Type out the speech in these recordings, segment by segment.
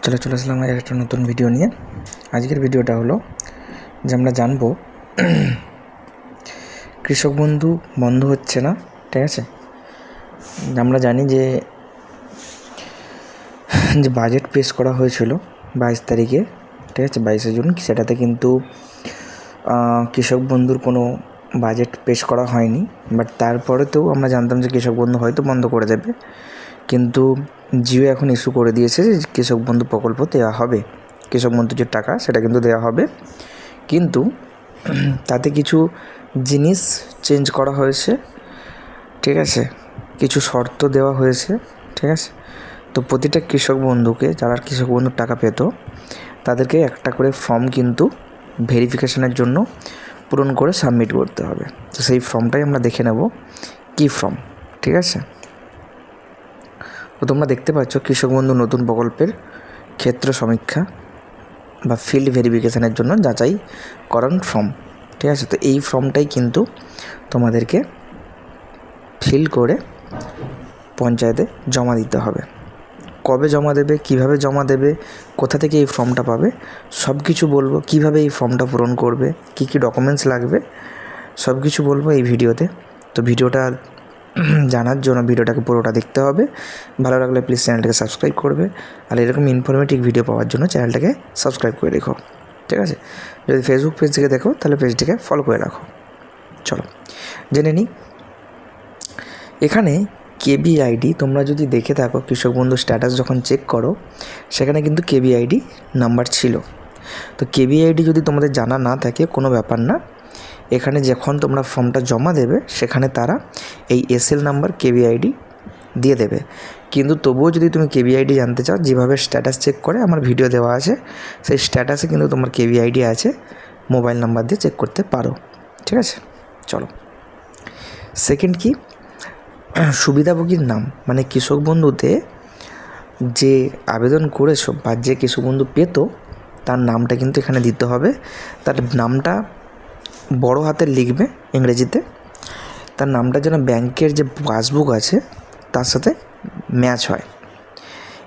চলে আসলাম আর একটা নতুন ভিডিও নিয়ে। আজকের ভিডিওটা হলো যে আমরা জানবো কৃষক বন্ধু বন্ধ হচ্ছে না, ঠিক আছে। আমরা জানি যে বাজেট পেশ করা হয়েছিল 22 তারিখে, ঠিক আছে, 22শে জুন। সেটাতে কিন্তু কৃষক বন্ধুর কোনো বাজেট পেশ করা হয়নি। বাট তারপরেতেও আমরা জানতাম যে কৃষক বন্ধু হয়তো বন্ধ করে দেবে, কিন্তু জিও এখন ইস্যু করে দিয়েছে যে কৃষক বন্ধু প্রকল্প দেওয়া হবে। কৃষক বন্ধুর যে টাকা সেটা কিন্তু দেওয়া হবে, কিন্তু তাতে কিছু জিনিস চেঞ্জ করা হয়েছে, ঠিক আছে। কিছু শর্ত দেওয়া হয়েছে, ঠিক আছে। তো প্রতিটা কৃষক বন্ধুকে, যারা কৃষক বন্ধুর টাকা পেত, তাদেরকে একটা করে ফর্ম কিন্তু ভেরিফিকেশনের জন্য পূরণ করে সাবমিট করতে হবে। তো সেই ফর্মটাই আমরা দেখে নেব কী ফর্ম, ঠিক আছে। তো তোমরা দেখতে পাচ্ছ কৃষক বন্ধু নতুন প্রকল্পের ক্ষেত্র সমীক্ষা বা ফিল্ড ভেরিফিকেশানের জন্য যাচাইকরণ ফর্ম, ঠিক আছে। তো এই ফর্মটাই কিন্তু তোমাদেরকে ফিল করে পঞ্চায়েতে জমা দিতে হবে। কবে জমা দেবে, কিভাবে জমা দেবে, কোথা থেকে এই ফর্মটা পাবে, সব কিছু বলবো। কিভাবে এই ফর্মটা পূরণ করবে, কী কী ডকুমেন্টস লাগবে, সব কিছু বলবো এই ভিডিওতে। তো ভিডিওটা জানার জন্য ভিডিওটাকে পুরোটা দেখতে হবে। ভালো লাগলে প্লিজ চ্যানেলটাকে সাবস্ক্রাইব করবে, আর এরকম ইনফরমেটিভ ভিডিও পাওয়ার জন্য চ্যানেলটাকে সাবস্ক্রাইব করে রেখো, ঠিক আছে। যদি ফেসবুক পেজ থেকে দেখো তাহলে পেজটিকে ফলো করে রাখো। চলো জেনে নিই। এখানে কেবিআইডি তোমরা যদি দেখে থাকো, কৃষক বন্ধু স্ট্যাটাস যখন চেক করো সেখানে কিন্তু কেবিআইডি নাম্বার ছিল। তো কেবিআইডি যদি তোমাদের জানা না থাকে কোনো ব্যাপার না, এখানে যখন তোমরা ফর্মটা জমা দেবে সেখানে তারা এই এসএল নাম্বার কেবিআইডি দিয়ে দেবে। কিন্তু তবুও যদি তুমি কেবিআইডি জানতে চাও, যেভাবে স্ট্যাটাস চেক করে আমার ভিডিও দেওয়া আছে, সেই স্ট্যাটাসে কিন্তু তোমার কেবিআইডি আছে, মোবাইল নাম্বার দিয়ে চেক করতে পারো, ঠিক আছে। চলো, সেকেন্ড কি, সুবিধাভোগীর নাম, মানে কৃষক বন্ধুতে যে আবেদন করেছো বা যে কৃষক বন্ধু পেত তার নামটা কিন্তু এখানে দিতে হবে। তার নামটা বড় হাতের লিখবে ইংরেজিতে। তার নামটা যেন ব্যাংকের যে পাসবুক আছে তার সাথে ম্যাচ হয়।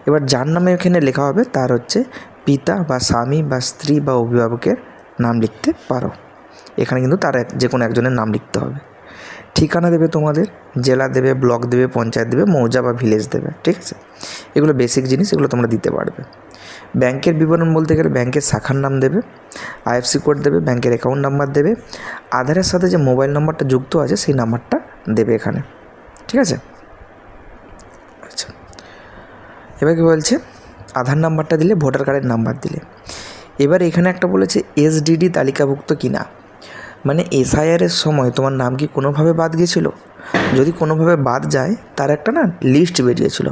এবার যার নামে এখানে লেখা হবে তার হচ্ছে পিতা বা স্বামী বা স্ত্রী বা অভিভাবকের নাম লিখতে পারো। এখানে কিন্তু তার যে কোনো একজনের নাম লিখতে হবে। ঠিকানা দেবে তোমাদের, জেলা দেবে, ব্লক দেবে, পঞ্চায়েত দেবে, মৌজা বা ভিলেজ দেবে, ঠিক আছে। এগুলো বেসিক জিনিস, এগুলো তোমরা দিতে পারবে। ব্যাংকের বিবরণ বলতে গেলে ব্যাংকের শাখার নাম দেবে, আইএফসি কোড দেবে, ব্যাংকের অ্যাকাউন্ট নাম্বার দেবে, আধারের সাথে যে মোবাইল নাম্বারটা যুক্ত আছে সেই নাম্বারটা দেবে এখানে, ঠিক আছে। আচ্ছা, এবার কি বলছে, আধার নাম্বারটা দিলে, ভোটার কার্ডের নাম্বার দিলে। এবার এখানে একটা বলেছে এসডিডি তালিকাভুক্ত কিনা, মানে এসআইআরের সময় তোমার নাম কি কোনোভাবে বাদ গিয়েছিল। যদি কোনোভাবে বাদ যায় তার একটা লিস্ট বেরিয়েছিল,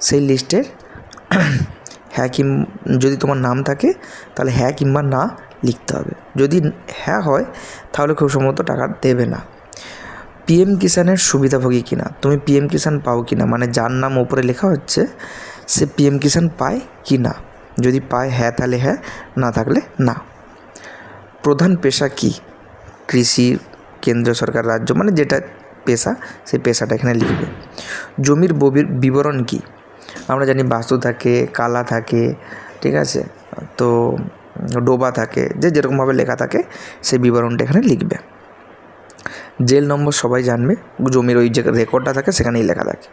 সেই লিস্টের হ্যাঁ যদি তোমার নাম থাকে তাহলে হ্যাঁ কিংবা না লিখতে হবে। যদি হ্যাঁ হয় তাহলে খুব সম্ভবত টাকা দেবে না। পিএম কিষানের সুবিধাভোগী কিনা, তুমি পিএম কিষান পাও কিনা, মানে যার নাম ওপরে লেখা হচ্ছে সে পিএম কিষান পায় কি না। যদি পায় হ্যাঁ তাহলে হ্যাঁ, না থাকলে না। প্রধান পেশা কি, কৃষি, কেন্দ্র সরকার, রাজ্য, মানে যেটা পেশা সেই পেশাটা এখানে লিখবে। জমির বিবরণ কি, আমরা জানি বাস্তু থাকে, কালা থাকে, ঠিক আছে, তো ডোবা থাকে, যে যেরকমভাবে লেখা থাকে সেই বিবরণটা এখানে লিখবে। জেল নম্বর সবাই জানবে, জমির ওই যে রেকর্ডটা থাকে সেখানেই লেখা থাকে।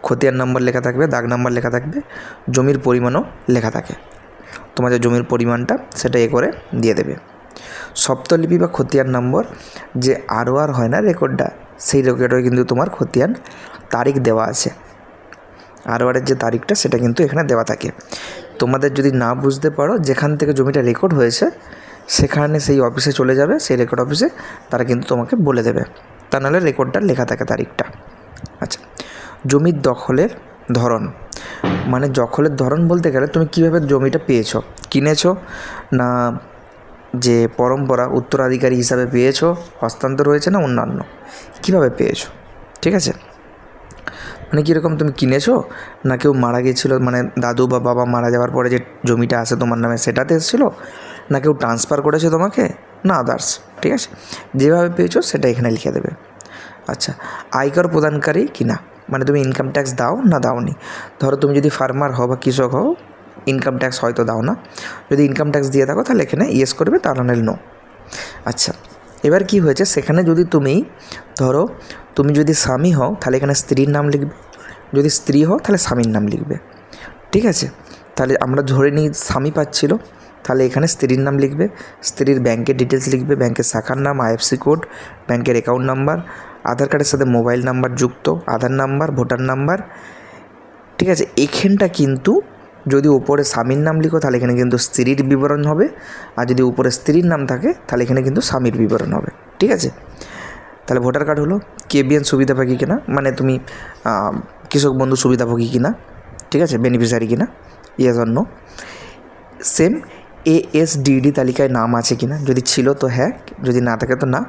খতিয়ান নম্বর লেখা থাকবে, দাগ নাম্বার লেখা থাকবে, জমির পরিমাণও লেখা থাকে। তোমাদের জমির পরিমাণটা সেটা করে দিয়ে দেবে। সপ্তলিপি বা খতিয়ান নম্বর, যে আর হয় না রেকর্ডটা, সেই রেকর্ডে কিন্তু তোমার খতিয়ান তারিখ দেওয়া আছে। আরওয়ারের যে তারিখটা সেটা কিন্তু এখানে দেওয়া থাকে। তোমাদের যদি না বুঝতে পারো, যেখান থেকে জমিটা রেকর্ড হয়েছে সেখানে সেই অফিসে চলে যাবে, সেই রেকর্ড অফিসে, তারা কিন্তু তোমাকে বলে দেবে। তা নাহলে রেকর্ডটা লেখা থাকে তারিখটা। আচ্ছা, জমির দখলের ধরন, মানে দখলের ধরন বলতে গেলে তুমি কীভাবে জমিটা পেয়েছো, কিনেছো না যে পরম্পরা উত্তরাধিকারী হিসাবে পেয়েছো, হস্তান্তর হয়েছে না অন্যান্য, কীভাবে পেয়েছো, ঠিক আছে। মানে কীরকম তুমি কিনেছো না কেউ মারা গিয়েছিলো, মানে দাদু বা বাবা মারা যাওয়ার পরে যে জমিটা আসে তোমার নামে সেটাতে এসেছিলো, না কেউ ট্রান্সফার করেছে তোমাকে, না আদার্স, ঠিক আছে। যেভাবে পেয়েছো সেটা এখানে লিখে দেবে। আচ্ছা, আয়কর প্রদানকারী কি না, মানে তুমি ইনকাম ট্যাক্স দাও না দাওনি। ধরো তুমি যদি ফার্মার হও বা কৃষক হও, ইনকাম ট্যাক্স হয়তো দাও না। যদি ইনকাম ট্যাক্স দিয়ে থাকো তাহলে এখানে ইয়েস করবে, তা নাহলে নো। আচ্ছা, এবার কি হয়েছে, সেখানে যদি তুমি ধরো তুমি যদি স্বামী হও তাহলে এখানে স্ত্রীর নাম লিখবে, যদি স্ত্রী হও তাহলে স্বামীর নাম লিখবে। ঠিক আছে, তাহলে আমরা ধরে নিই স্বামী পাচ্ছিল, তাহলে এখানে স্ত্রীর নাম লিখবে, স্ত্রীর ব্যাংকের ডিটেলস লিখবে, ব্যাংকের শাখার নাম, আইএফসি কোড, ব্যাংকের অ্যাকাউন্ট নাম্বার, আধার কার্ডের সাথে মোবাইল নাম্বার যুক্ত, আধার নাম্বার, ভোটার নাম্বার। ঠিক আছে, এখানটা কিন্তু যদি উপরে স্বামীর নাম লিখো তাহলে এখানে কিন্তু স্ত্রীর বিবরণ হবে, আর যদি উপরে স্ত্রীর নাম থাকে তাহলে এখানে কিন্তু স্বামীর বিবরণ হবে। ঠিক আছে, তাহলে ভোটার কার্ড হলো কেবিএন সুবিধাভোগী কিনা, মানে তুমি কৃষক বন্ধু সুবিধাভোগী কিনা, ঠিক আছে, বেনিফিশিয়ারি কিনা, ইয়েস অর নো। সেম এএসডিডি তালিকায় নাম আছে কিনা, যদি ছিল তো হ্যাঁ, যদি না থাকে তো না।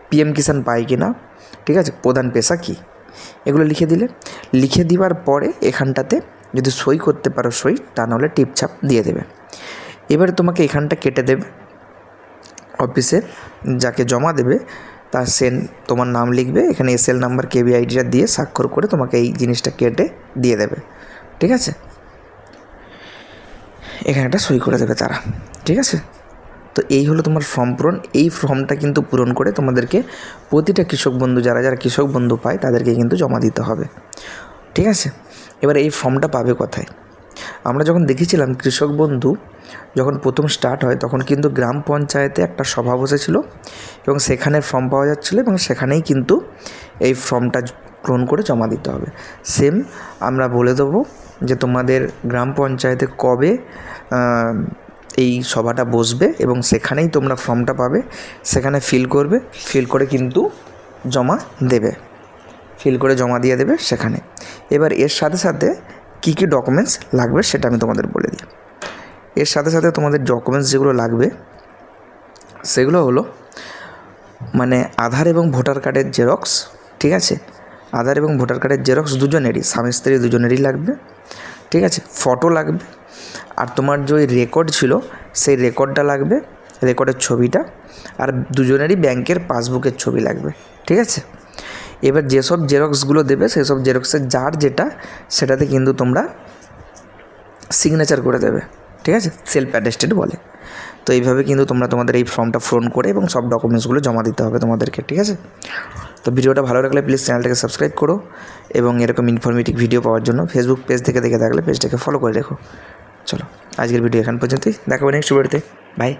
পিএম কিষাণ পায় কিনা, ঠিক আছে, প্রধান পেশা কী, এগুলো লিখে দিলে। লিখে দেওয়ার পরে এখানটাতে যদি সই করতে পারো সই, তা নাহলে টিপছাপ দিয়ে দেবে। এবারে তোমাকে এখানটা কেটে দেবে, অফিসের যাকে জমা দেবে তার তোমার নাম লিখবে, এখানে এসএল নাম্বার কেবিআইডিটা দিয়ে স্বাক্ষর করে তোমাকে এই জিনিসটা কেটে দিয়ে দেবে। ঠিক আছে, এখানে একটা সই করে দেবে তারা। ঠিক আছে, তো এই হলো তোমার ফর্ম পূরণ। এই ফর্মটা কিন্তু পূরণ করে তোমাদেরকে প্রতিটা কৃষক বন্ধু যারা যারা কৃষক বন্ধু পায় তাদেরকে কিন্তু জমা দিতে হবে। ঠিক আছে, এবার এই ফর্মটা পাবে কোথায়? আমরা যখন দেখেছিলাম কৃষক বন্ধু যখন প্রথম স্টার্ট হয় তখন কিন্তু গ্রাম পঞ্চায়েতে একটা সভা বসেছিল এবং সেখানে ফর্ম পাওয়া যাচ্ছিলো এবং সেখানেই কিন্তু এই ফর্মটা পূরণ করে জমা দিতে হবে। সেম আমরা বলে দেবো যে তোমাদের গ্রাম পঞ্চায়েতে কবে এই সভাটা বসবে এবং সেখানেই তোমরা ফর্মটা পাবে, সেখানে ফিল করবে, ফিল করে কিন্তু জমা দেবে, ফিল করে জমা দিয়ে দেবে সেখানে। এবার এর সাথে সাথে কী কী ডকুমেন্টস লাগবে সেটা আমি তোমাদের বলে দিই। এর সাথে সাথে তোমাদের ডকুমেন্টস যেগুলো লাগবে সেগুলো হলো মানে আধার এবং ভোটার কার্ডের জেরক্স। ঠিক আছে, আধার এবং ভোটার কার্ডের জেরক্স দুজনেরই, স্বামী স্ত্রী দুজনেরই লাগবে। ঠিক আছে, ফটো লাগবে, আর তোমার যে ওই রেকর্ড ছিল সেই রেকর্ডটা লাগবে, রেকর্ডের ছবিটা, আর দুজনেরই ব্যাংকের পাসবুকের ছবি লাগবে। ঠিক আছে, এবার যেসব জেরক্সগুলো দেবে সেসব জেরক্সের যার যেটা সেটাতে কিন্তু তোমরা সিগনেচার করে দেবে। ঠিক আছে, সেলফ অ্যাটেস্টেড বলে। তো এইভাবে কিন্তু তোমরা তোমাদের এই ফর্মটা পূরণ করে এবং সব ডকুমেন্টসগুলো জমা দিতে হবে তোমাদেরকে। ঠিক আছে, তো ভিডিওটা ভালো লাগলে প্লিজ চ্যানেলটাকে সাবস্ক্রাইব করো এবং এরকম ইনফরমেটিভ ভিডিও পাওয়ার জন্য ফেসবুক পেজ থেকে দেখে থাকলে পেজটাকে ফলো করে রেখো। চলো, আজকের ভিডিও এখান পর্যন্তই, দেখা হবে নেক্সট ভিডিওতে। বাই।